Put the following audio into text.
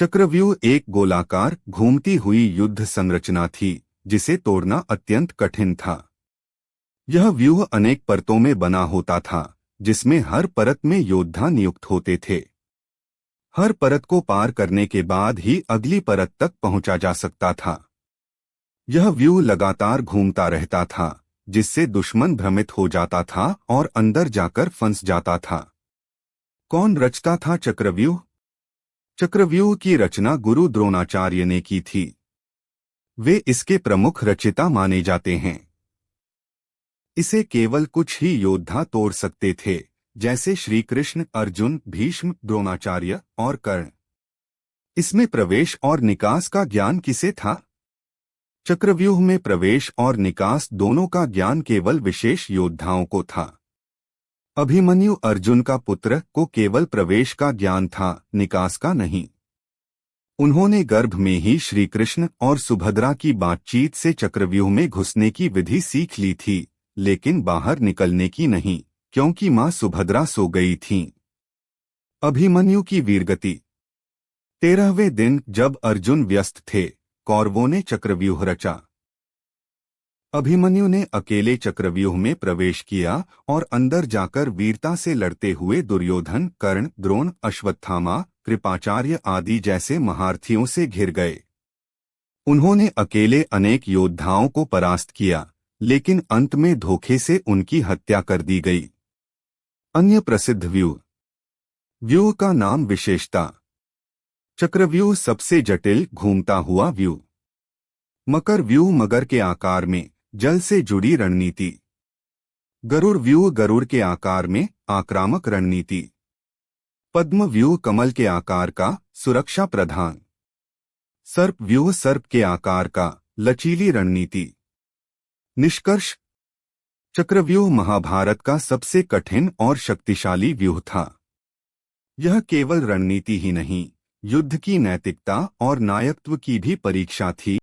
चक्रव्यूह एक गोलाकार घूमती हुई युद्ध संरचना थी जिसे तोड़ना अत्यंत कठिन था। यह व्यूह अनेक परतों में बना होता था जिसमें हर परत में योद्धा नियुक्त होते थे। हर परत को पार करने के बाद ही अगली परत तक पहुंचा जा सकता था। यह व्यूह लगातार घूमता रहता था जिससे दुश्मन भ्रमित हो जाता था और अंदर जाकर फंस जाता था। कौन रचता था चक्रव्यूह? चक्रव्यूह की रचना गुरु द्रोणाचार्य ने की थी। वे इसके प्रमुख रचयिता माने जाते हैं। इसे केवल कुछ ही योद्धा तोड़ सकते थे, जैसे श्री कृष्ण, अर्जुन, भीष्म, द्रोणाचार्य और कर्ण। इसमें प्रवेश और निकास का ज्ञान किसे था? चक्रव्यूह में प्रवेश और निकास दोनों का ज्ञान केवल विशेष योद्धाओं को था। अभिमन्यु, अर्जुन का पुत्र, को केवल प्रवेश का ज्ञान था, निकास का नहीं। उन्होंने गर्भ में ही श्री कृष्ण और सुभद्रा की बातचीत से चक्रव्यूह में घुसने की विधि सीख ली थी, लेकिन बाहर निकलने की नहीं, क्योंकि मां सुभद्रा सो गई थीं। अभिमन्यु की वीरगति। 13वें दिन जब अर्जुन व्यस्त थे, कौरवों ने चक्रव्यूह रचा। अभिमन्यु ने अकेले चक्रव्यूह में प्रवेश किया और अंदर जाकर वीरता से लड़ते हुए दुर्योधन, कर्ण, द्रोण, अश्वत्थामा, कृपाचार्य आदि जैसे महारथियों से घिर गए। उन्होंने अकेले अनेक योद्धाओं को परास्त किया, लेकिन अंत में धोखे से उनकी हत्या कर दी गई। अन्य प्रसिद्ध व्यूह। व्यूह का नाम विशेषता। चक्रव्यूह सबसे जटिल घूमता हुआ व्यूह। मकर व्यूह मगर के आकार में, जल से जुड़ी रणनीति। गरुड़ व्यूह गरुड़ के आकार में, आक्रामक रणनीति। पद्म व्यूह कमल के आकार का, सुरक्षा प्रधान। सर्प व्यूह सर्प के आकार का, लचीली रणनीति। निष्कर्ष, चक्रव्यूह महाभारत का सबसे कठिन और शक्तिशाली व्यूह था। यह केवल रणनीति ही नहीं, युद्ध की नैतिकता और नायकत्व की भी परीक्षा थी।